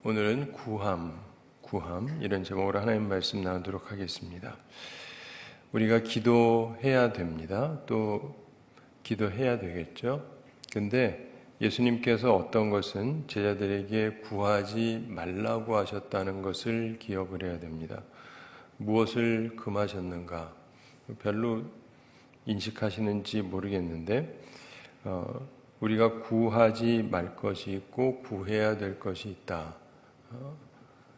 오늘은 구함 이런 제목으로 하나님 말씀 나누도록 하겠습니다. 우리가 기도해야 됩니다. 또 기도해야 되겠죠. 근데 예수님께서 어떤 것은 제자들에게 구하지 말라고 하셨다는 것을 기억을 해야 됩니다. 무엇을 금하셨는가? 별로 인식하시는지 모르겠는데 우리가 구하지 말 것이 있고 구해야 될 것이 있다.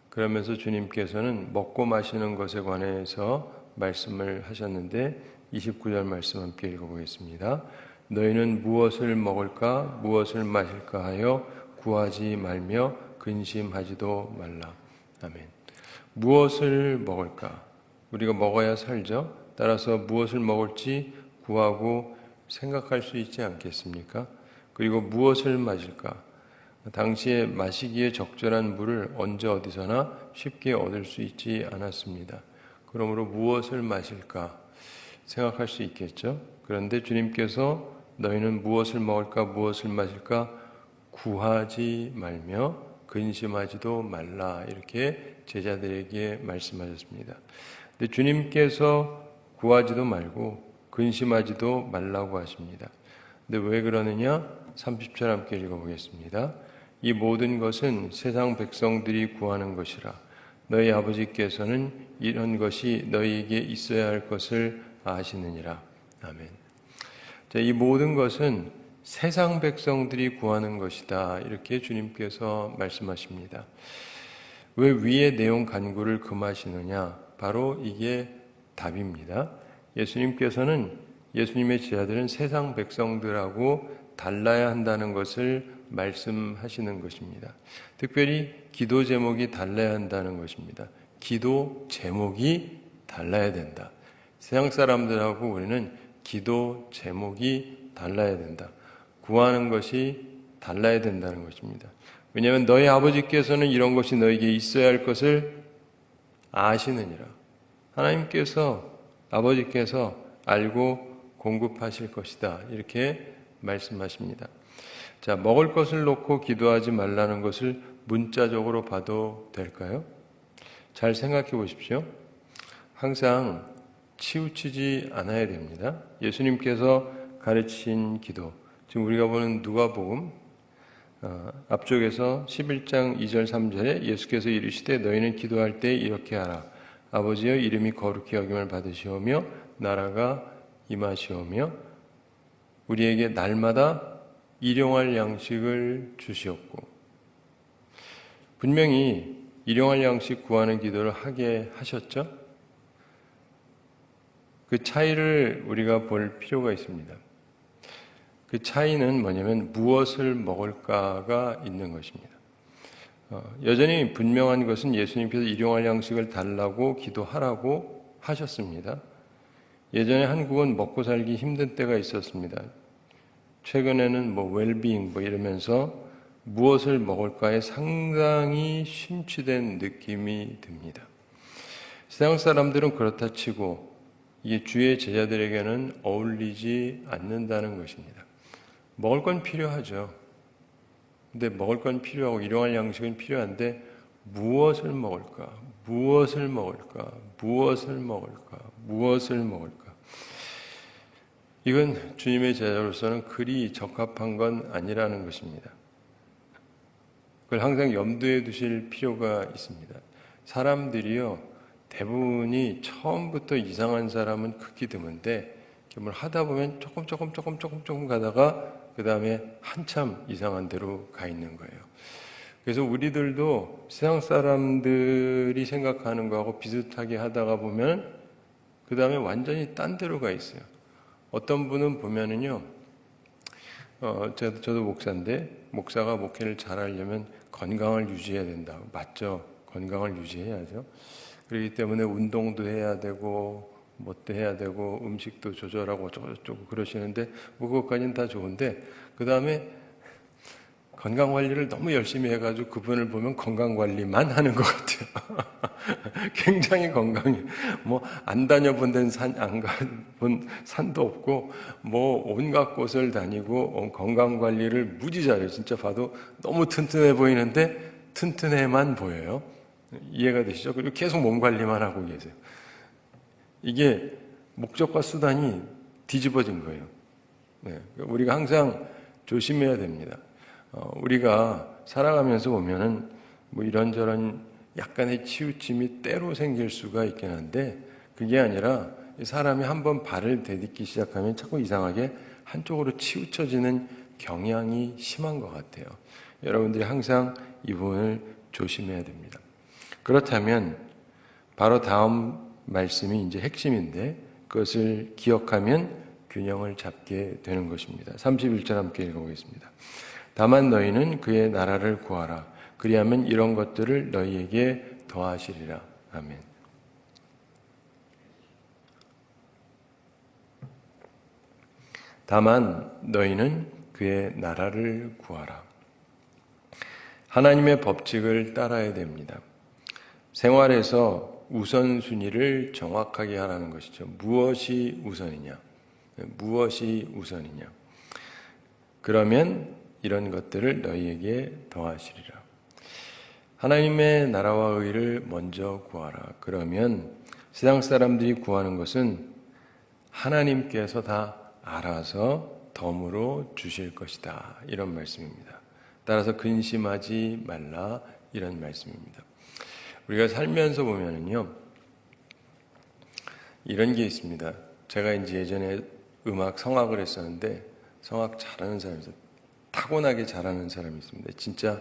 그러면서 주님께서는 먹고 마시는 것에 관해서 말씀을 하셨는데 29절 말씀 함께 읽어보겠습니다. 너희는 무엇을 먹을까 무엇을 마실까 하여 구하지 말며 근심하지도 말라. 아멘. 무엇을 먹을까? 우리가 먹어야 살죠. 따라서 무엇을 먹을지 구하고 생각할 수 있지 않겠습니까? 그리고 무엇을 마실까? 당시에 마시기에 적절한 물을 언제 어디서나 쉽게 얻을 수 있지 않았습니다. 그러므로 무엇을 마실까 생각할 수 있겠죠. 그런데 주님께서 너희는 무엇을 먹을까 무엇을 마실까 구하지 말며 근심하지도 말라 이렇게 제자들에게 말씀하셨습니다. 근데 주님께서 구하지도 말고 근심하지도 말라고 하십니다. 근데 왜 그러느냐? 30절 함께 읽어보겠습니다. 이 모든 것은 세상 백성들이 구하는 것이라 너희 아버지께서는 이런 것이 너희에게 있어야 할 것을 아시느니라. 아멘. 자, 이 모든 것은 세상 백성들이 구하는 것이다 이렇게 주님께서 말씀하십니다. 왜 위의 내용 간구를 금하시느냐? 바로 이게 답입니다. 예수님께서는 예수님의 제자들은 세상 백성들하고 달라야 한다는 것을 말씀하시는 것입니다. 특별히 기도 제목이 달라야 한다는 것입니다. 기도 제목이 달라야 된다. 세상 사람들하고 우리는 기도 제목이 달라야 된다. 구하는 것이 달라야 된다는 것입니다. 왜냐하면 너희 아버지께서는 이런 것이 너에게 있어야 할 것을 아시느니라. 하나님께서 아버지께서 알고 공급하실 것이다. 이렇게 말씀하십니다. 자, 먹을 것을 놓고 기도하지 말라는 것을 문자적으로 봐도 될까요? 잘 생각해 보십시오. 항상 치우치지 않아야 됩니다. 예수님께서 가르친 기도, 지금 우리가 보는 누가복음 앞쪽에서 11장 2절 3절에 예수께서 이르시되 너희는 기도할 때 이렇게 하라. 아버지여 이름이 거룩히 여김을 받으시오며 나라가 임하시오며 우리에게 날마다 일용할 양식을 주시옵고. 분명히 일용할 양식 구하는 기도를 하게 하셨죠? 그 차이를 우리가 볼 필요가 있습니다. 그 차이는 뭐냐면 무엇을 먹을까가 있는 것입니다. 여전히 분명한 것은 예수님께서 일용할 양식을 달라고 기도하라고 하셨습니다. 예전에 한국은 먹고 살기 힘든 때가 있었습니다. 최근에는 웰빙 이러면서 무엇을 먹을까에 상당히 심취된 느낌이 듭니다. 세상 사람들은 그렇다 치고 이게 주의 제자들에게는 어울리지 않는다는 것입니다. 먹을 건 필요하죠. 근데 먹을 건 필요하고 일용할 양식은 필요한데 무엇을 먹을까? 무엇을 먹을까? 무엇을 먹을까? 무엇을 먹을까? 이건 주님의 제자로서는 그리 적합한 건 아니라는 것입니다. 그걸 항상 염두에 두실 필요가 있습니다. 사람들이요, 대부분이 처음부터 이상한 사람은 극히 드문데 뭘 하다 보면 조금 가다가 그 다음에 한참 이상한 데로 가 있는 거예요. 그래서 우리들도 세상 사람들이 생각하는 거하고 비슷하게 하다가 보면 그 다음에 완전히 딴 데로 가 있어요. 어떤 분은 보면은요, 저도 목사인데, 목사가 목회를 잘하려면 건강을 유지해야 된다. 맞죠? 건강을 유지해야죠. 그렇기 때문에 운동도 해야 되고, 뭣도 해야 되고, 음식도 조절하고 어쩌고 그러시는데, 그것까지는 다 좋은데, 그 다음에 건강 관리를 너무 열심히 해가지고 그분을 보면 건강 관리만 하는 것 같아요. 굉장히 건강해. 안 다녀본 데는 안 가본 산도 없고, 온갖 곳을 다니고 건강 관리를 무지 잘해요. 진짜 봐도 너무 튼튼해 보이는데 튼튼해만 보여요. 이해가 되시죠? 그리고 계속 몸 관리만 하고 계세요. 이게 목적과 수단이 뒤집어진 거예요. 네, 우리가 항상 조심해야 됩니다. 우리가 살아가면서 보면은 뭐 이런저런 약간의 치우침이 때로 생길 수가 있긴 한데, 그게 아니라 사람이 한번 발을 디딛기 시작하면 자꾸 이상하게 한쪽으로 치우쳐지는 경향이 심한 것 같아요. 여러분들이 항상 이 부분을 조심해야 됩니다. 그렇다면 바로 다음 말씀이 이제 핵심인데, 그것을 기억하면 균형을 잡게 되는 것입니다. 31절 함께 읽어보겠습니다. 다만 너희는 그의 나라를 구하라. 그리하면 이런 것들을 너희에게 더하시리라. 아멘. 다만 너희는 그의 나라를 구하라. 하나님의 법칙을 따라야 됩니다. 생활에서 우선순위를 정확하게 하라는 것이죠. 무엇이 우선이냐? 무엇이 우선이냐? 그러면 이런 것들을 너희에게 더하시리라. 하나님의 나라와 의를 먼저 구하라. 그러면 세상 사람들이 구하는 것은 하나님께서 다 알아서 덤으로 주실 것이다. 이런 말씀입니다. 따라서 근심하지 말라. 이런 말씀입니다. 우리가 살면서 보면은요, 이런 게 있습니다. 제가 이제 예전에 성악을 했었는데, 성악 잘하는 사람이 있어요. 타고나게 잘하는 사람이 있습니다. 진짜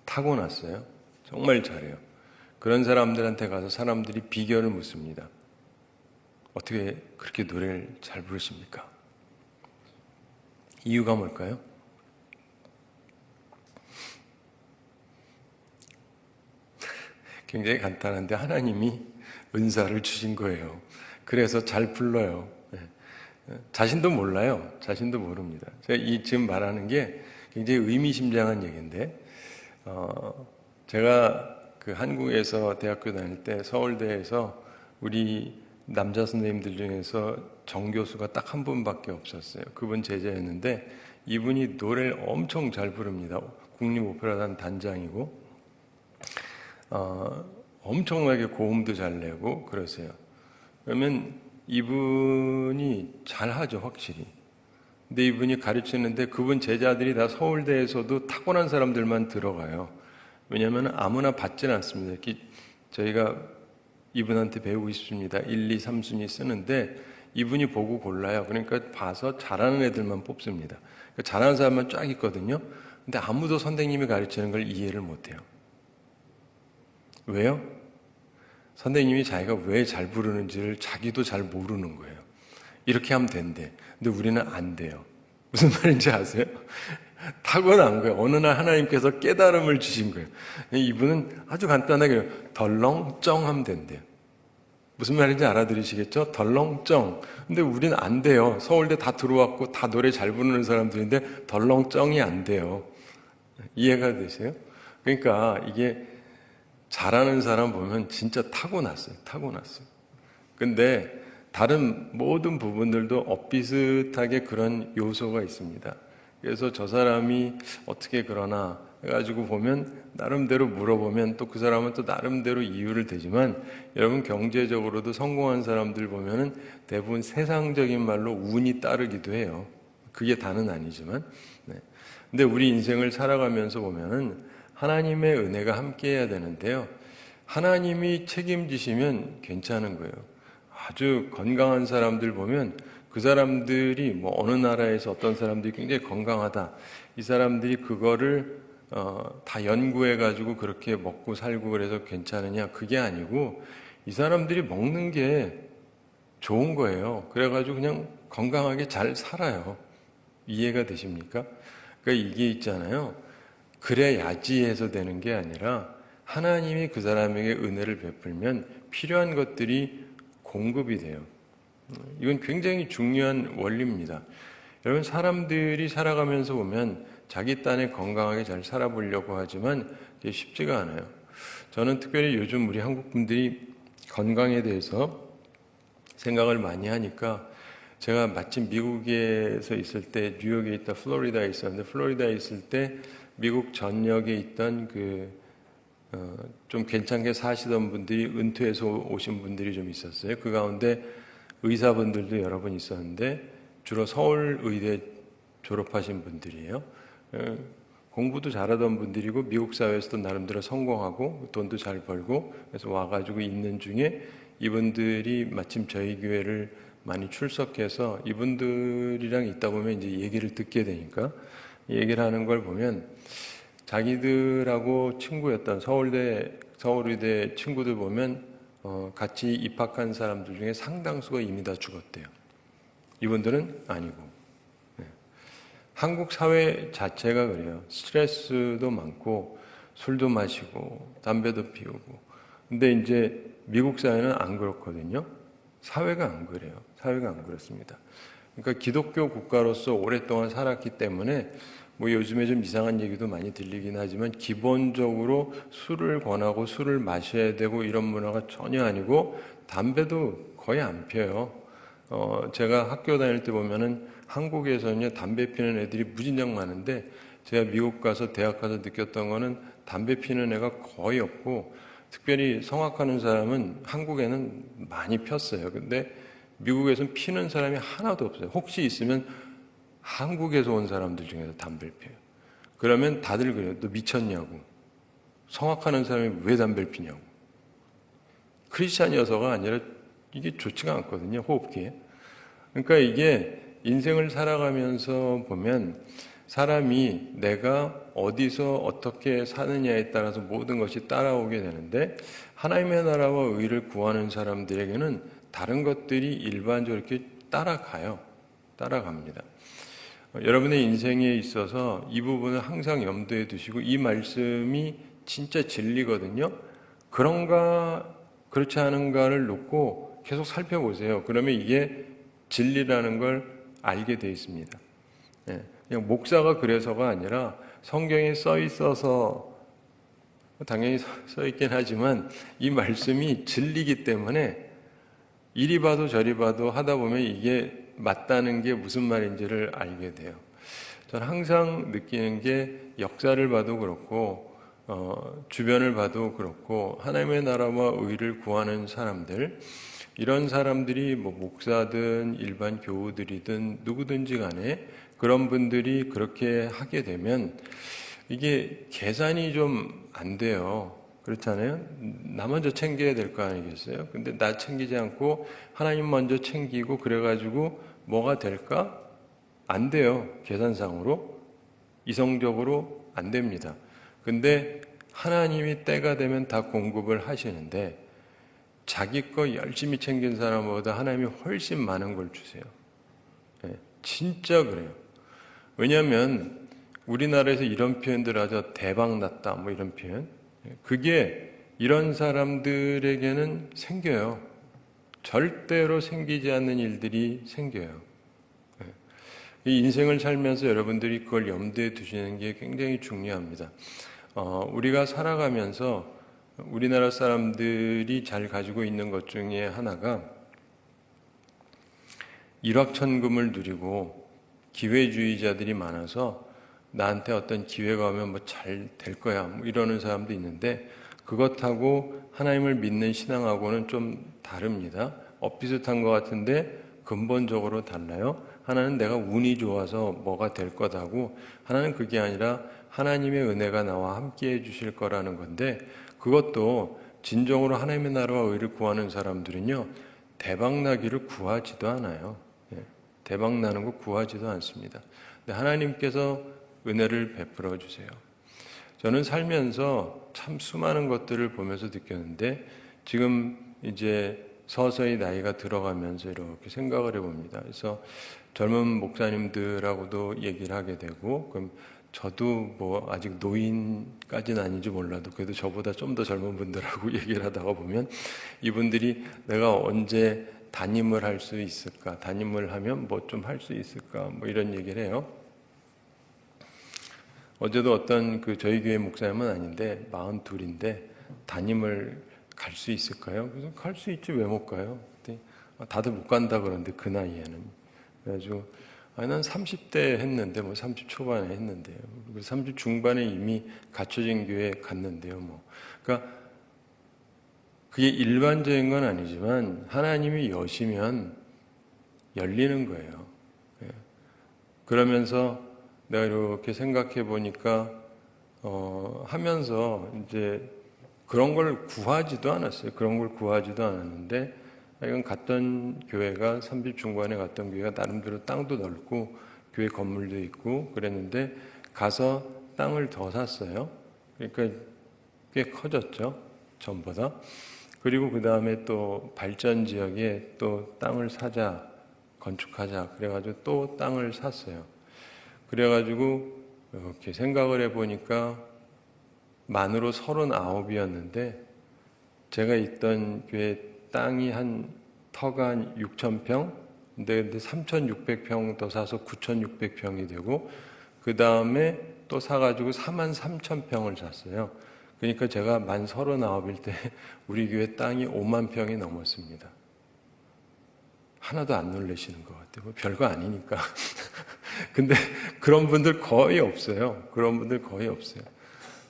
타고났어요. 정말 잘해요. 그런 사람들한테 가서 사람들이 비결을 묻습니다. 어떻게 그렇게 노래를 잘 부르십니까? 이유가 뭘까요? 굉장히 간단한데 하나님이 은사를 주신 거예요. 그래서 잘 불러요. 자신도 몰라요. 자신도 모릅니다. 제가 지금 말하는 게 굉장히 의미심장한 얘기인데, 제가 그 한국에서 대학교 다닐 때 서울대에서 우리 남자 선생님들 중에서 정교수가 딱 한 분밖에 없었어요. 그분 제자였는데 이분이 노래를 엄청 잘 부릅니다. 국립오페라단 단장이고 엄청나게 고음도 잘 내고 그러세요. 그러면 이분이 잘하죠, 확실히. 근데 이분이 가르치는데 그분 제자들이 다 서울대에서도 타고난 사람들만 들어가요. 왜냐하면 아무나 받지는 않습니다. 이렇게 저희가 이분한테 배우고 싶습니다. 1, 2, 3순위 쓰는데 이분이 보고 골라요. 그러니까 봐서 잘하는 애들만 뽑습니다. 그러니까 잘하는 사람만 쫙 있거든요. 근데 아무도 선생님이 가르치는 걸 이해를 못해요. 왜요? 선생님이 자기가 왜 잘 부르는지를 자기도 잘 모르는 거예요. 이렇게 하면 된대. 근데 우리는 안 돼요. 무슨 말인지 아세요? 타고난 거예요. 어느 날 하나님께서 깨달음을 주신 거예요. 이분은 아주 간단하게 덜렁쩡 하면 된대요. 무슨 말인지 알아들으시겠죠? 덜렁쩡. 근데 우리는 안 돼요. 서울대 다 들어왔고 다 노래 잘 부르는 사람들인데 덜렁쩡이 안 돼요. 이해가 되세요? 그러니까 이게 잘하는 사람 보면 진짜 타고났어요. 타고났어요. 근데 다른 모든 부분들도 엇비슷하게 그런 요소가 있습니다. 그래서 저 사람이 어떻게 그러나 해가지고 보면 나름대로 물어보면 또 그 사람은 또 나름대로 이유를 대지만 여러분 경제적으로도 성공한 사람들 보면은 대부분 세상적인 말로 운이 따르기도 해요. 그게 다는 아니지만. 네. 근데 우리 인생을 살아가면서 보면은 하나님의 은혜가 함께해야 되는데요. 하나님이 책임지시면 괜찮은 거예요. 아주 건강한 사람들 보면 그 사람들이 뭐 어느 나라에서 어떤 사람들이 굉장히 건강하다. 이 사람들이 그거를 다 연구해 가지고 그렇게 먹고 살고 그래서 괜찮으냐? 그게 아니고 이 사람들이 먹는 게 좋은 거예요. 그래 가지고 그냥 건강하게 잘 살아요. 이해가 되십니까? 그러니까 이게 있잖아요. 그래야지 해서 되는 게 아니라 하나님이 그 사람에게 은혜를 베풀면 필요한 것들이 공급이 돼요. 이건 굉장히 중요한 원리입니다. 여러분 사람들이 살아가면서 보면 자기 딴에 건강하게 잘 살아보려고 하지만 그게 쉽지가 않아요. 저는 특별히 요즘 우리 한국 분들이 건강에 대해서 생각을 많이 하니까 제가 마침 미국에서 있을 때 뉴욕에 있다 플로리다에 있었는데 플로리다에 있을 때 미국 전역에 있던 그 좀 괜찮게 사시던 분들이 은퇴해서 오신 분들이 좀 있었어요. 그 가운데 의사분들도 여러 분 있었는데 주로 서울 의대 졸업하신 분들이에요. 공부도 잘하던 분들이고 미국 사회에서도 나름대로 성공하고 돈도 잘 벌고 그래서 와가지고 있는 중에 이분들이 마침 저희 교회를 많이 출석해서 이분들이랑 있다 보면 이제 얘기를 듣게 되니까 얘기를 하는 걸 보면 자기들하고 친구였던 서울의대 친구들 보면 같이 입학한 사람들 중에 상당수가 이미 다 죽었대요. 이분들은 아니고. 네. 한국 사회 자체가 그래요. 스트레스도 많고 술도 마시고 담배도 피우고. 근데 이제 미국 사회는 안 그렇거든요. 사회가 안 그래요. 사회가 안 그렇습니다. 그러니까 기독교 국가로서 오랫동안 살았기 때문에 뭐 요즘에 좀 이상한 얘기도 많이 들리긴 하지만 기본적으로 술을 권하고 술을 마셔야 되고 이런 문화가 전혀 아니고 담배도 거의 안 피워요. 제가 학교 다닐 때 보면은 한국에서는요 담배 피는 애들이 무진장 많은데 제가 미국 가서 대학 가서 느꼈던 거는 담배 피는 애가 거의 없고 특별히 성악하는 사람은 한국에는 많이 폈어요. 근데 미국에서는 피는 사람이 하나도 없어요. 혹시 있으면 한국에서 온 사람들 중에서 담배를 피워요. 그러면 다들 그래요. 너 미쳤냐고. 성악하는 사람이 왜 담배를 피냐고. 크리스찬이어서가 아니라 이게 좋지가 않거든요. 호흡기에. 그러니까 이게 인생을 살아가면서 보면 사람이 내가 어디서 어떻게 사느냐에 따라서 모든 것이 따라오게 되는데 하나님의 나라와 의를 구하는 사람들에게는 다른 것들이 일반적으로 이렇게 따라가요. 따라갑니다. 여러분의 인생에 있어서 이 부분을 항상 염두에 두시고 이 말씀이 진짜 진리거든요. 그런가 그렇지 않은가를 놓고 계속 살펴보세요. 그러면 이게 진리라는 걸 알게 되어 있습니다. 그냥 목사가 그래서가 아니라 성경에 써 있어서 당연히 써 있긴 하지만 이 말씀이 진리이기 때문에 이리 봐도 저리 봐도 하다 보면 이게 맞다는 게 무슨 말인지를 알게 돼요. 저는 항상 느끼는 게 역사를 봐도 그렇고 주변을 봐도 그렇고 하나님의 나라와 의를 구하는 사람들 이런 사람들이 뭐 목사든 일반 교우들이든 누구든지 간에 그런 분들이 그렇게 하게 되면 이게 계산이 좀 안 돼요. 그렇잖아요. 나 먼저 챙겨야 될 거 아니겠어요? 근데 나 챙기지 않고 하나님 먼저 챙기고 그래가지고 뭐가 될까? 안 돼요. 계산상으로. 이성적으로 안 됩니다. 근데 하나님이 때가 되면 다 공급을 하시는데 자기 거 열심히 챙긴 사람보다 하나님이 훨씬 많은 걸 주세요. 진짜 그래요. 왜냐하면 우리나라에서 이런 표현들 하죠. 대박 났다 뭐 이런 표현. 그게 이런 사람들에게는 생겨요. 절대로 생기지 않는 일들이 생겨요. 이 인생을 살면서 여러분들이 그걸 염두에 두시는 게 굉장히 중요합니다. 우리가 살아가면서 우리나라 사람들이 잘 가지고 있는 것 중에 하나가 일확천금을 누리고 기회주의자들이 많아서 나한테 어떤 기회가 오면 뭐 잘 될 거야 뭐 이러는 사람도 있는데 그것하고 하나님을 믿는 신앙하고는 좀 다릅니다. 비슷한 것 같은데 근본적으로 달라요. 하나는 내가 운이 좋아서 뭐가 될 거다고 하나는 그게 아니라 하나님의 은혜가 나와 함께 해주실 거라는 건데 그것도 진정으로 하나님의 나라와 의를 구하는 사람들은요 대박나기를 구하지도 않아요. 대박나는 거 구하지도 않습니다. 근데 하나님께서 은혜를 베풀어 주세요. 저는 살면서 참 수많은 것들을 보면서 느꼈는데 지금 이제 서서히 나이가 들어가면서 이렇게 생각을 해봅니다. 그래서 젊은 목사님들하고도 얘기를 하게 되고 그럼 저도 뭐 아직 노인까지는 아닌지 몰라도 그래도 저보다 좀 더 젊은 분들하고 얘기를 하다가 보면 이분들이 내가 언제 담임을 할 수 있을까? 담임을 하면 뭐 좀 할 수 있을까? 뭐 이런 얘기를 해요. 어제도 어떤 저희 교회 목사님은 아닌데 42인데 담임을 갈 수 있을까요? 그래서 갈 수 있지 왜 못 가요? 다들 못 간다 그러는데 그 나이에는 그래가지고 난 30대 했는데, 30 초반에 했는데요. 30 중반에 이미 갖춰진 교회에 갔는데요. 그러니까 그게 일반적인 건 아니지만 하나님이 여시면 열리는 거예요. 그러면서 내가 이렇게 생각해 보니까 하면서 이제 그런 걸 구하지도 않았어요. 그런 걸 구하지도 않았는데, 이건 갔던 교회가 30 중반에 갔던 교회가 나름대로 땅도 넓고 교회 건물도 있고 그랬는데 가서 땅을 더 샀어요. 그러니까 꽤 커졌죠, 전보다. 그리고 그 다음에 또 발전 지역에 또 땅을 사자, 건축하자 그래가지고 또 땅을 샀어요. 그래가지고 이렇게 생각을 해보니까 만으로 39이었는데 제가 있던 교회 땅이 터가 한 6,000평, 근데 3,600평 더 사서 9,600평이 되고 그 다음에 또 사가지고 43,000평을 샀어요. 그러니까 제가 만 39일 때 우리 교회 땅이 5만 평이 넘었습니다. 하나도 안 놀라시는 것 같아요. 별거 아니니까. 근데 그런 분들 거의 없어요. 그런 분들 거의 없어요.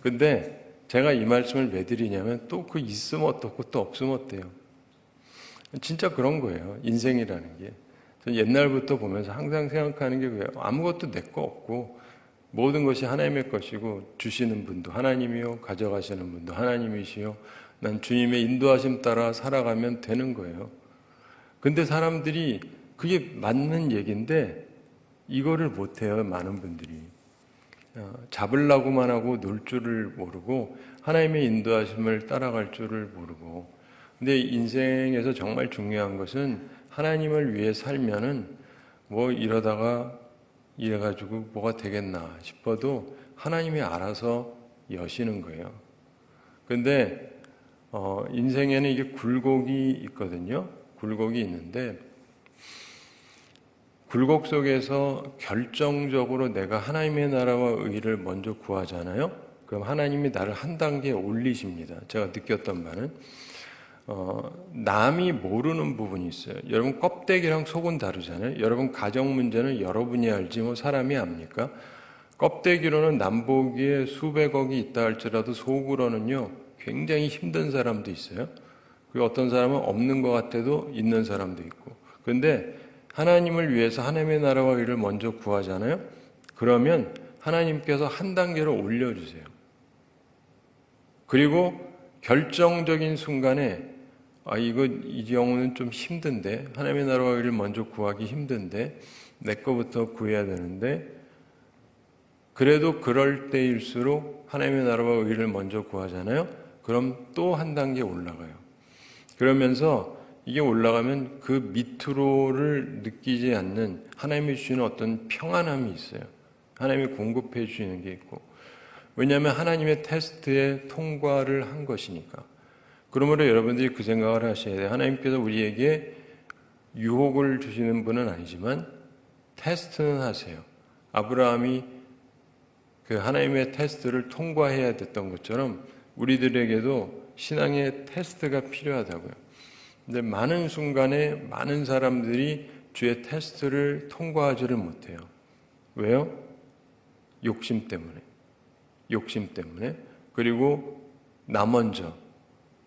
근데 제가 이 말씀을 왜 드리냐면 또 그 있으면 어떻고 또 없으면 어때요? 진짜 그런 거예요. 인생이라는 게. 저는 옛날부터 보면서 항상 생각하는 게 그래요. 아무것도 내 거 없고 모든 것이 하나님의 것이고 주시는 분도 하나님이요 가져가시는 분도 하나님이시요 난 주님의 인도하심 따라 살아가면 되는 거예요. 근데 사람들이 그게 맞는 얘기인데 이거를 못해요. 많은 분들이. 잡으려고만 하고 놀 줄을 모르고 하나님의 인도하심을 따라갈 줄을 모르고. 근데 인생에서 정말 중요한 것은 하나님을 위해 살면은 이러다가 이래가지고 뭐가 되겠나 싶어도 하나님이 알아서 여시는 거예요. 근데 인생에는 이게 굴곡이 있거든요. 굴곡이 있는데 굴곡 속에서 결정적으로 내가 하나님의 나라와 의를 먼저 구하잖아요. 그럼 하나님이 나를 한 단계 올리십니다. 제가 느꼈던 바는 남이 모르는 부분이 있어요. 여러분 껍데기랑 속은 다르잖아요. 여러분 가정 문제는 여러분이 알지 사람이 압니까? 껍데기로는 남보기에 수백억이 있다 할지라도 속으로는요 굉장히 힘든 사람도 있어요. 그리고 어떤 사람은 없는 것 같아도 있는 사람도 있고. 그런데 하나님을 위해서 하나님의 나라와 의를 먼저 구하잖아요. 그러면 하나님께서 한 단계로 올려주세요. 그리고 결정적인 순간에 이 경우는 좀 힘든데 하나님의 나라와 의를 먼저 구하기 힘든데 내 거부터 구해야 되는데 그래도 그럴 때일수록 하나님의 나라와 의를 먼저 구하잖아요. 그럼 또 한 단계 올라가요. 그러면서 이게 올라가면 그 밑으로를 느끼지 않는 하나님이 주시는 어떤 평안함이 있어요. 하나님이 공급해 주시는 게 있고. 왜냐하면 하나님의 테스트에 통과를 한 것이니까. 그러므로 여러분들이 그 생각을 하셔야 돼요. 하나님께서 우리에게 유혹을 주시는 분은 아니지만 테스트는 하세요. 아브라함이 그 하나님의 테스트를 통과해야 됐던 것처럼 우리들에게도 신앙의 테스트가 필요하다고요. 근데 많은 순간에 많은 사람들이 주의 테스트를 통과하지를 못해요. 왜요? 욕심 때문에. 욕심 때문에. 그리고 나 먼저,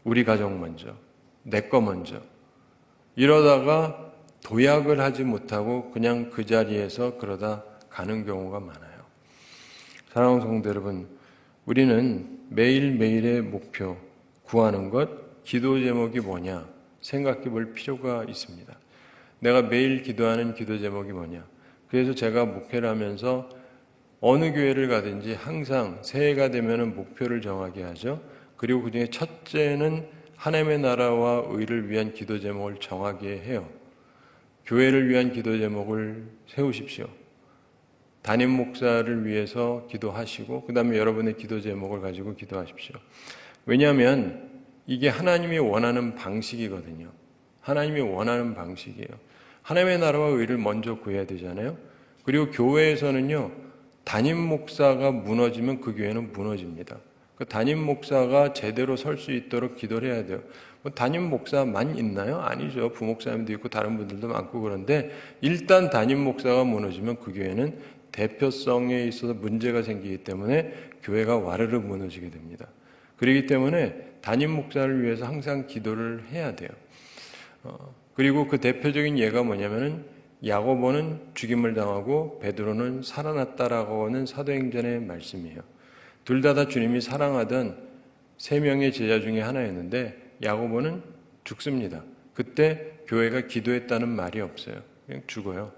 우리 가족 먼저, 내 거 먼저. 이러다가 도약을 하지 못하고 그냥 그 자리에서 그러다 가는 경우가 많아요. 사랑하는 성도 여러분, 우리는 매일매일의 목표, 구하는 것, 기도 제목이 뭐냐 생각해 볼 필요가 있습니다. 내가 매일 기도하는 기도 제목이 뭐냐. 그래서 제가 목회를 하면서 어느 교회를 가든지 항상 새해가 되면 목표를 정하게 하죠. 그리고 그 중에 첫째는 하나님의 나라와 의를 위한 기도 제목을 정하게 해요. 교회를 위한 기도 제목을 세우십시오. 담임 목사를 위해서 기도하시고 그 다음에 여러분의 기도 제목을 가지고 기도하십시오. 왜냐하면 이게 하나님이 원하는 방식이거든요. 하나님이 원하는 방식이에요. 하나님의 나라와 의를 먼저 구해야 되잖아요. 그리고 교회에서는요, 담임 목사가 무너지면 그 교회는 무너집니다. 그 담임 목사가 제대로 설 수 있도록 기도를 해야 돼요. 뭐 담임 목사만 있나요? 아니죠. 부목사님도 있고 다른 분들도 많고. 그런데 일단 담임 목사가 무너지면 그 교회는 대표성에 있어서 문제가 생기기 때문에 교회가 와르르 무너지게 됩니다. 그렇기 때문에 담임 목사를 위해서 항상 기도를 해야 돼요. 그리고 그 대표적인 예가 뭐냐면은 야고보는 죽임을 당하고 베드로는 살아났다라고 하는 사도행전의 말씀이에요. 둘 다 주님이 사랑하던 세 명의 제자 중에 하나였는데 야고보는 죽습니다. 그때 교회가 기도했다는 말이 없어요. 그냥 죽어요.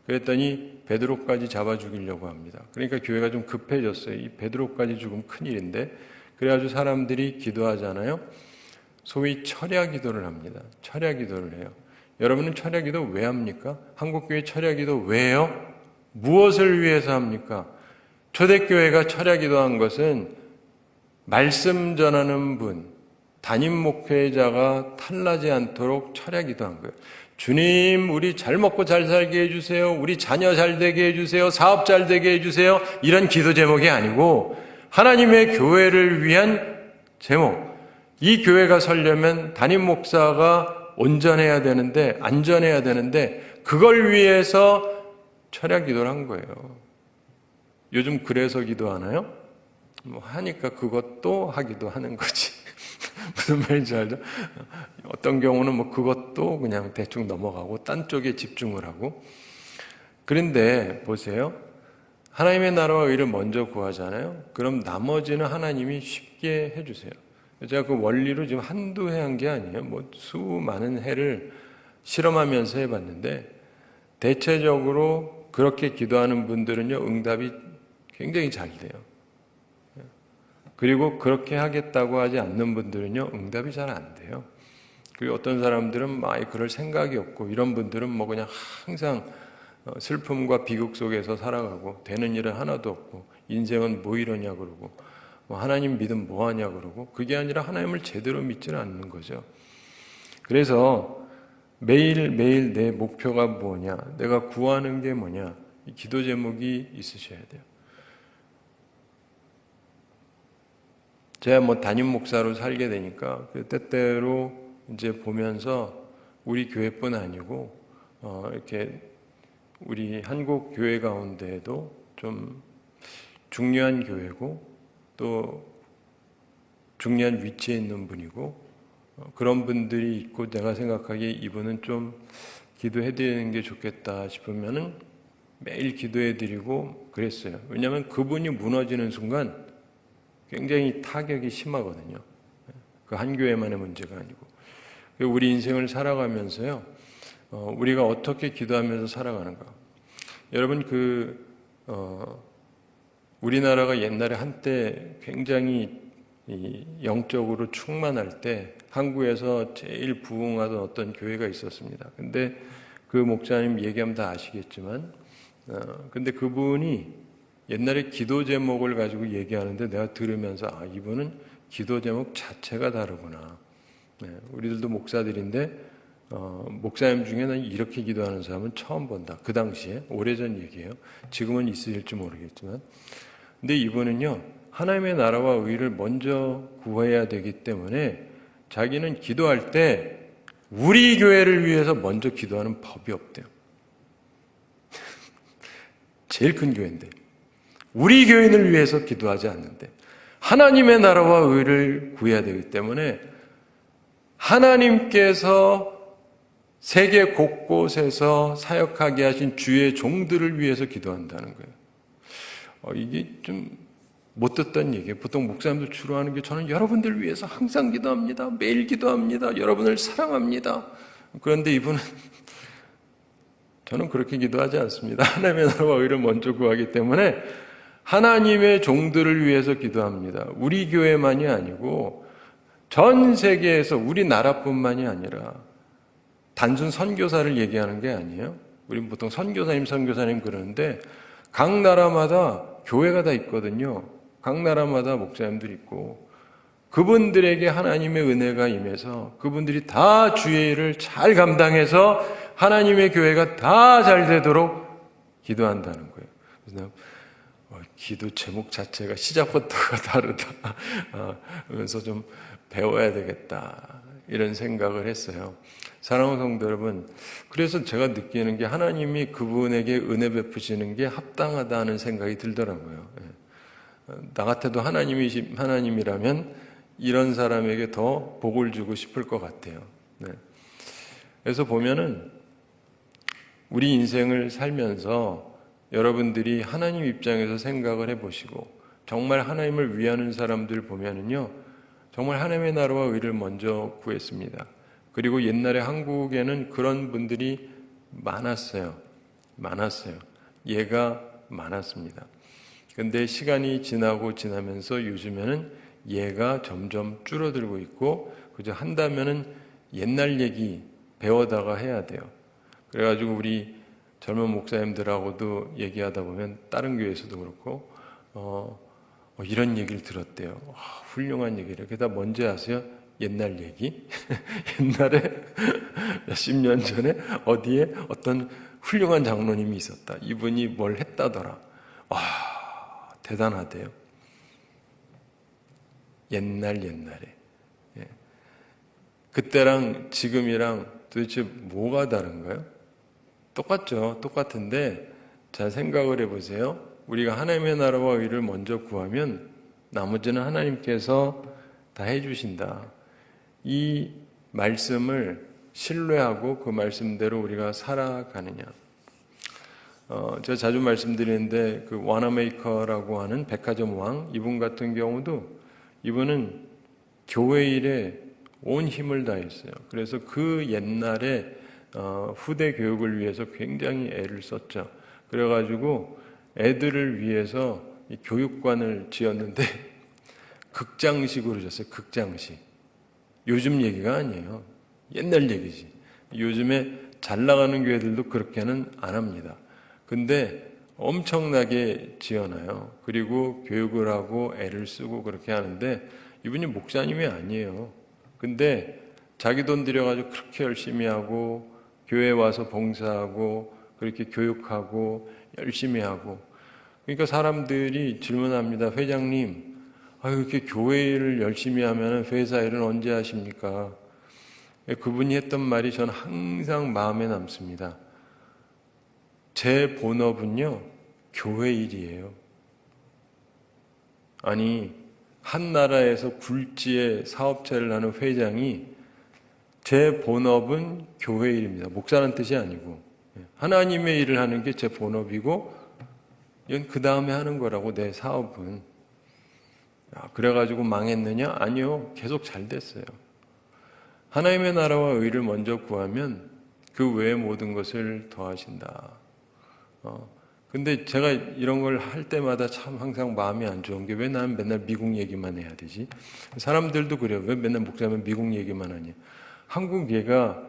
그랬더니 베드로까지 잡아 죽이려고 합니다. 그러니까 교회가 좀 급해졌어요. 이 베드로까지 죽으면 큰일인데, 그래가지고 사람들이 기도하잖아요. 소위 철야 기도를 합니다. 철야 기도를 해요. 여러분은 철야 기도 왜 합니까? 한국교회 철야 기도 왜 해요? 무엇을 위해서 합니까? 초대교회가 철야 기도한 것은 말씀 전하는 분, 담임 목회자가 탈나지 않도록 철야 기도한 거예요. 주님, 우리 잘 먹고 잘 살게 해주세요. 우리 자녀 잘 되게 해주세요. 사업 잘 되게 해주세요. 이런 기도 제목이 아니고 하나님의 교회를 위한 제목. 이 교회가 서려면 담임 목사가 온전해야 되는데, 안전해야 되는데, 그걸 위해서 철야 기도를 한 거예요. 요즘 그래서 기도하나요? 뭐 하니까 그것도 하기도 하는 거지. 무슨 말인지 알죠? 어떤 경우는 뭐 그것도 그냥 대충 넘어가고 딴 쪽에 집중을 하고. 그런데 보세요. 하나님의 나라와 의를 먼저 구하잖아요. 그럼 나머지는 하나님이 쉽게 해주세요. 제가 그 원리로 지금 한두 해 한 게 아니에요. 뭐 수많은 해를 실험하면서 해봤는데, 대체적으로 그렇게 기도하는 분들은요, 응답이 굉장히 잘 돼요. 그리고 그렇게 하겠다고 하지 않는 분들은요, 응답이 잘 안 돼요. 그리고 어떤 사람들은 막 그럴 생각이 없고, 이런 분들은 뭐 그냥 항상 슬픔과 비극 속에서 살아가고, 되는 일은 하나도 없고, 인생은 뭐 이러냐 그러고, 하나님 믿음 뭐 하냐 그러고, 그게 아니라 하나님을 제대로 믿지는 않는 거죠. 그래서 매일매일 내 목표가 뭐냐, 내가 구하는 게 뭐냐, 이 기도 제목이 있으셔야 돼요. 제가 뭐 담임 목사로 살게 되니까 그 때때로 이제 보면서 우리 교회뿐 아니고 이렇게 우리 한국 교회 가운데에도 좀 중요한 교회고 또 중요한 위치에 있는 분이고 그런 분들이 있고, 내가 생각하기에 이분은 좀 기도해 드리는 게 좋겠다 싶으면은 매일 기도해 드리고 그랬어요. 왜냐하면 그분이 무너지는 순간 굉장히 타격이 심하거든요. 그 한 교회만의 문제가 아니고. 우리 인생을 살아가면서요, 우리가 어떻게 기도하면서 살아가는가. 여러분, 우리나라가 옛날에 한때 굉장히 영적으로 충만할 때 한국에서 제일 부흥하던 어떤 교회가 있었습니다. 근데 그 목사님 얘기하면 다 아시겠지만, 근데 그분이 옛날에 기도 제목을 가지고 얘기하는데 내가 들으면서 이분은 기도 제목 자체가 다르구나. 우리들도 목사들인데 목사님 중에는 이렇게 기도하는 사람은 처음 본다. 그 당시에, 오래전 얘기예요. 지금은 있을지 모르겠지만. 근데 이분은요, 하나님의 나라와 의를 먼저 구해야 되기 때문에 자기는 기도할 때 우리 교회를 위해서 먼저 기도하는 법이 없대요. 제일 큰 교회인데 우리 교인을 위해서 기도하지 않는데, 하나님의 나라와 의를 구해야 되기 때문에 하나님께서 세계 곳곳에서 사역하게 하신 주의 종들을 위해서 기도한다는 거예요. 이게 좀 못 듣던 얘기예요. 보통 목사님들 주로 하는 게, 저는 여러분들 위해서 항상 기도합니다. 매일 기도합니다. 여러분을 사랑합니다. 그런데 이분은 저는 그렇게 기도하지 않습니다. 하나님의 나라와 의를 먼저 구하기 때문에 하나님의 종들을 위해서 기도합니다. 우리 교회만이 아니고 전 세계에서, 우리나라뿐만이 아니라, 단순 선교사를 얘기하는 게 아니에요. 우리는 보통 선교사님 그러는데 각 나라마다 교회가 다 있거든요. 각 나라마다 목사님들이 있고, 그분들에게 하나님의 은혜가 임해서 그분들이 다 주의 일을 잘 감당해서 하나님의 교회가 다 잘 되도록 기도한다는 거예요. 그래서 기도 제목 자체가 시작부터가 다르다 하면서 좀 배워야 되겠다 이런 생각을 했어요. 사랑하는 성도 여러분, 그래서 제가 느끼는 게 하나님이 그분에게 은혜 베푸시는 게 합당하다는 생각이 들더라고요. 나 같아도 하나님이라면 이런 사람에게 더 복을 주고 싶을 것 같아요. 그래서 보면은 우리 인생을 살면서 여러분들이 하나님 입장에서 생각을 해보시고 정말 하나님을 위하는 사람들 보면은요, 정말 하나님의 나라와 의를 먼저 구했습니다. 그리고 옛날에 한국에는 그런 분들이 많았어요. 예가 많았습니다. 근데 시간이 지나면서 요즘에는 예가 점점 줄어들고 있고, 그저 한다면은 옛날 얘기 배워다가 해야 돼요. 그래가지고 우리 젊은 목사님들하고도 얘기하다 보면 다른 교회에서도 그렇고 이런 얘기를 들었대요. 훌륭한 얘기를. 그게 뭔지 아세요? 옛날 얘기. 옛날에 몇십 년 전에 어디에 어떤 훌륭한 장로님이 있었다. 이분이 뭘 했다더라. 와, 대단하대요. 옛날에. 그때랑 지금이랑 도대체 뭐가 다른가요? 똑같죠. 똑같은데 잘 생각을 해보세요. 우리가 하나님의 나라와 의를 먼저 구하면 나머지는 하나님께서 다 해주신다. 이 말씀을 신뢰하고 그 말씀대로 우리가 살아가느냐. 제가 자주 말씀드리는데 그 와나메이커라고 하는 백화점 왕, 이분 같은 경우도 이분은 교회 일에 온 힘을 다했어요. 그래서 그 옛날에 후대 교육을 위해서 굉장히 애를 썼죠. 그래가지고 애들을 위해서 교육관을 지었는데 극장식으로 졌어요. 극장식. 요즘 얘기가 아니에요. 옛날 얘기지. 요즘에 잘 나가는 교회들도 그렇게는 안 합니다. 근데 엄청나게 지어놔요. 그리고 교육을 하고 애를 쓰고 그렇게 하는데 이분이 목사님이 아니에요. 근데 자기 돈 들여가지고 그렇게 열심히 하고 교회에 와서 봉사하고 그렇게 교육하고 열심히 하고, 그러니까 사람들이 질문합니다. 회장님, 이렇게 교회 일을 열심히 하면 회사 일은 언제 하십니까? 그분이 했던 말이 저는 항상 마음에 남습니다. 제 본업은요, 교회 일이에요. 아니, 한 나라에서 굴지의 사업체를 하는 회장이 제 본업은 교회 일입니다. 목사라는 뜻이 아니고 하나님의 일을 하는 게 제 본업이고 이건 그 다음에 하는 거라고. 내 사업은. 그래가지고 망했느냐? 아니요. 계속 잘 됐어요. 하나님의 나라와 의를 먼저 구하면 그 외의 모든 것을 더하신다. 근데 제가 이런 걸 할 때마다 참 항상 마음이 안 좋은 게 왜 나는 맨날 미국 얘기만 해야 되지? 사람들도 그래요. 왜 맨날 목사면 미국 얘기만 하냐? 한국 예가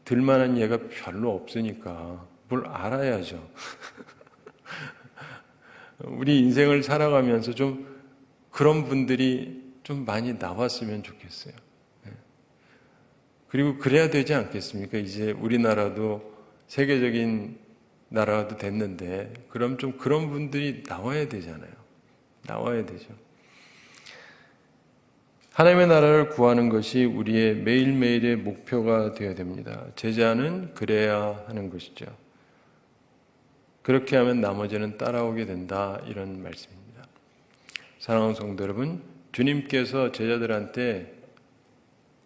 들만한 예가 별로 없으니까 뭘 알아야죠. 우리 인생을 살아가면서 좀 그런 분들이 좀 많이 나왔으면 좋겠어요. 그리고 그래야 되지 않겠습니까? 이제 우리나라도 세계적인 나라도 됐는데 그럼 좀 그런 분들이 나와야 되잖아요. 나와야 되죠. 하나님의 나라를 구하는 것이 우리의 매일매일의 목표가 되어야 됩니다. 제자는 그래야 하는 것이죠. 그렇게 하면 나머지는 따라오게 된다, 이런 말씀입니다. 사랑하는 성도 여러분, 주님께서 제자들한테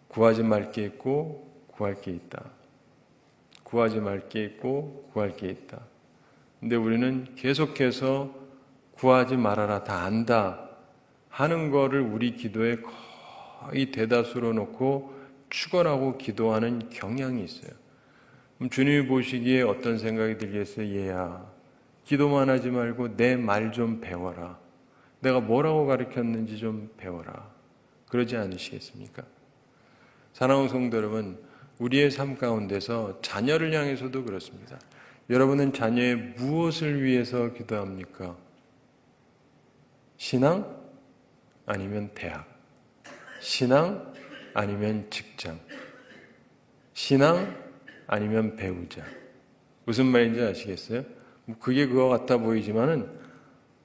구하지 말 게 있고 구할 게 있다. 구하지 말 게 있고 구할 게 있다. 근데 우리는 계속해서 구하지 말아라, 다 안다 하는 거를 우리 기도에 거의 대다수로 놓고 축원하고 기도하는 경향이 있어요. 그럼 주님이 보시기에 어떤 생각이 들겠어요? 얘야, 기도만 하지 말고 내 말 좀 배워라. 내가 뭐라고 가르쳤는지 좀 배워라. 그러지 않으시겠습니까? 사랑하는 성도 여러분, 우리의 삶 가운데서 자녀를 향해서도 그렇습니다. 여러분은 자녀의 무엇을 위해서 기도합니까? 신앙? 아니면 대학? 신앙? 아니면 직장? 신앙? 아니면 배우자? 무슨 말인지 아시겠어요? 그게 그거 같아 보이지만은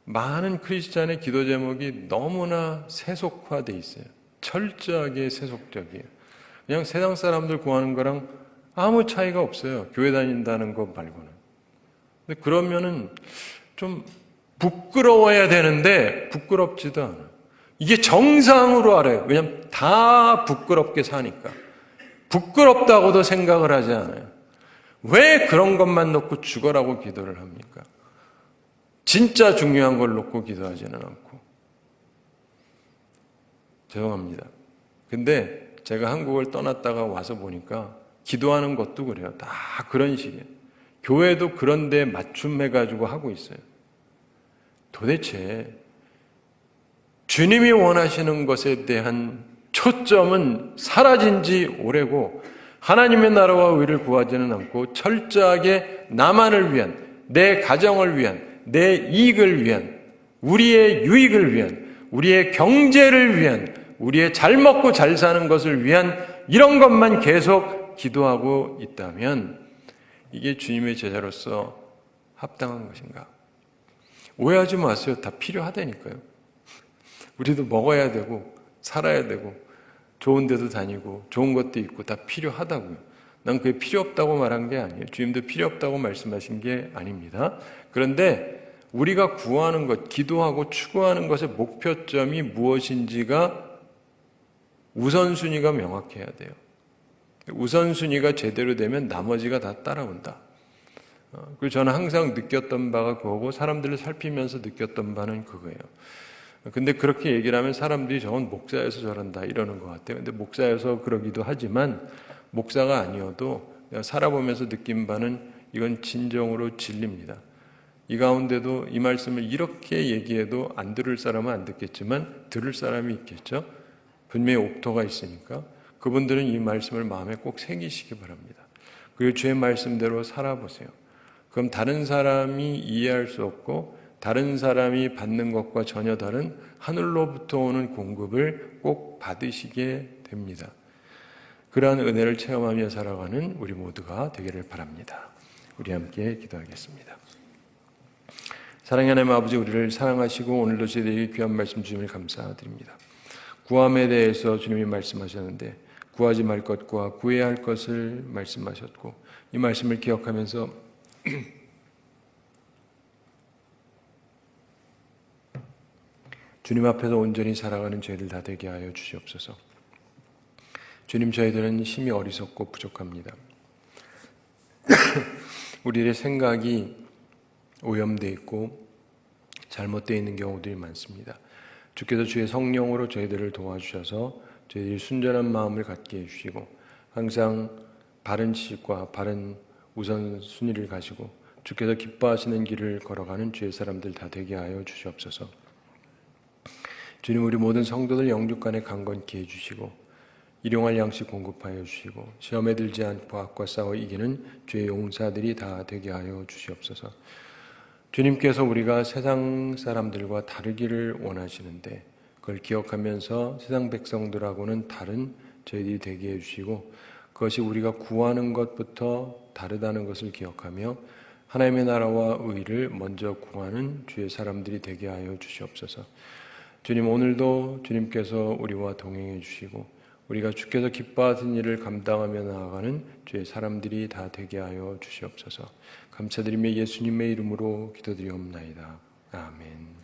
많은 크리스찬의 기도 제목이 너무나 세속화돼 있어요. 철저하게 세속적이에요. 그냥 세상 사람들 구하는 거랑 아무 차이가 없어요. 교회 다닌다는 것 말고는. 근데 그러면은 좀 부끄러워야 되는데 부끄럽지도 않아요. 이게 정상으로 알아요. 왜냐하면 다 부끄럽게 사니까. 부끄럽다고도 생각을 하지 않아요. 왜 그런 것만 놓고 죽어라고 기도를 합니까? 진짜 중요한 걸 놓고 기도하지는 않고. 죄송합니다. 근데 제가 한국을 떠났다가 와서 보니까 기도하는 것도 그래요. 다 그런 식이에요. 교회도 그런 데 맞춤해가지고 하고 있어요. 도대체 주님이 원하시는 것에 대한 초점은 사라진 지 오래고 하나님의 나라와 의를 구하지는 않고 철저하게 나만을 위한, 내 가정을 위한, 내 이익을 위한, 우리의 유익을 위한, 우리의 경제를 위한, 우리의 잘 먹고 잘 사는 것을 위한 이런 것만 계속 기도하고 있다면 이게 주님의 제자로서 합당한 것인가? 오해하지 마세요. 다 필요하다니까요. 우리도 먹어야 되고 살아야 되고 좋은 데도 다니고 좋은 것도 있고 다 필요하다고요. 난 그게 필요 없다고 말한 게 아니에요. 주님도 필요 없다고 말씀하신 게 아닙니다. 그런데 우리가 구하는 것, 기도하고 추구하는 것의 목표점이 무엇인지가 우선순위가 명확해야 돼요. 우선순위가 제대로 되면 나머지가 다 따라온다. 그리고 저는 항상 느꼈던 바가 그거고 사람들을 살피면서 느꼈던 바는 그거예요. 근데 그렇게 얘기를 하면 사람들이 저건 목사여서 저런다 이러는 것 같아요. 근데 목사여서 그러기도 하지만 목사가 아니어도 내가 살아보면서 느낀 바는 이건 진정으로 진리입니다. 이 가운데도 이 말씀을 이렇게 얘기해도 안 들을 사람은 안 듣겠지만 들을 사람이 있겠죠. 분명히 옥토가 있으니까 그분들은 이 말씀을 마음에 꼭 새기시기 바랍니다. 그리고 주의 말씀대로 살아보세요. 그럼 다른 사람이 이해할 수 없고 다른 사람이 받는 것과 전혀 다른 하늘로부터 오는 공급을 꼭 받으시게 됩니다. 그러한 은혜를 체험하며 살아가는 우리 모두가 되기를 바랍니다. 우리 함께 기도하겠습니다. 사랑의 하나님 아버지, 우리를 사랑하시고 오늘도 저희들에게 귀한 말씀 주님을 감사드립니다. 구함에 대해서 주님이 말씀하셨는데 구하지 말 것과 구해야 할 것을 말씀하셨고 이 말씀을 기억하면서 주님 앞에서 온전히 살아가는 저희들 다 되게 하여 주시옵소서. 주님, 저희들은 힘이 어리석고 부족합니다. 우리의 생각이 오염되어 있고 잘못되어 있는 경우들이 많습니다. 주께서 주의 성령으로 저희들을 도와주셔서 저희들이 순전한 마음을 갖게 해주시고 항상 바른 지식과 바른 우선순위를 가지고 주께서 기뻐하시는 길을 걸어가는 주의 사람들 다 되게 하여 주시옵소서. 주님, 우리 모든 성도들 영육간에 강건케 해주시고 일용할 양식 공급하여 주시고 시험에 들지 않고 악과 싸워 이기는 주의 용사들이 다 되게 하여 주시옵소서. 주님께서 우리가 세상 사람들과 다르기를 원하시는데 그걸 기억하면서 세상 백성들하고는 다른 저희들이 되게 해주시고 그것이 우리가 구하는 것부터 다르다는 것을 기억하며 하나님의 나라와 의를 먼저 구하는 주의 사람들이 되게 하여 주시옵소서. 주님, 오늘도 주님께서 우리와 동행해 주시고 우리가 주께서 기뻐하신 일을 감당하며 나아가는 주의 사람들이 다 되게 하여 주시옵소서. 감사드리며 예수님의 이름으로 기도드리옵나이다. 아멘.